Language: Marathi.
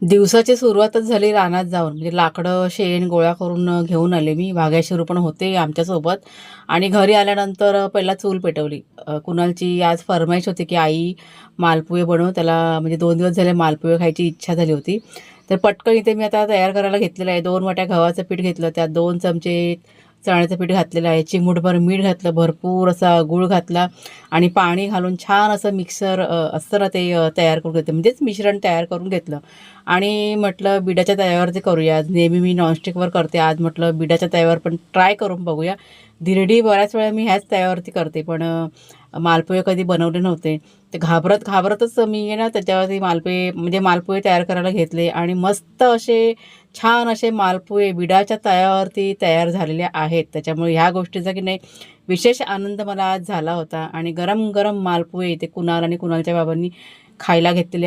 दिवसाची सुरुवातच झाली रानात जाऊन. म्हणजे लाकडं, शेण गोळा करून घेऊन आले मी. भाग्यश्री पण होते आमच्यासोबत आणि घरी आल्यानंतर पहिला चूल पेटवली. कुणालची आज फर्माईश होती, की "आई मालपुवे बनव." त्याला म्हणजे 2 दिवस झाले मालपुवे खायची इच्छा झाली होती. तर पटकन इथे मी आता तयार करायला घेतलेलं आहे. 2 वाट्या गव्हाचं पीठ घेतलं, त्यात 2 चमचे चण्याचं पीठ घातलेलं आहे, चिमूटभर मीठ घातलं, भरपूर असा गूळ घातला आणि पाणी घालून छान असं मिक्सर असतं ना ते तयार करून घेतलं. म्हणजेच मिश्रण तयार करून घेतलं. आणि म्हटलं बिडाच्या तव्यावरती करूया. आज नेहमी मी नॉनस्टिकवर करते. आज म्हटलं बिडाच्या तव्यावर पण ट्राय करून बघूया. धिरडी बऱ्याच वेळा मी ह्याच तव्यावरती करते, पण मालपोहे कधी बनवले नव्हते. ते घाबरतच मी आहे ना त्याच्यावरती म्हणजे मालपोहे तयार करायला घेतले आणि मस्त असे छान असे मालपोहे बिडाच्या तव्यावरती तयार झालेले आहेत. त्याच्यामुळे ह्या गोष्टीचा की नाही विशेष आनंद मला आज झाला होता आणि गरम-गरम मालपोहे ते कुणाल आणि कुणालच्या बाबांनी खायला घेतलेले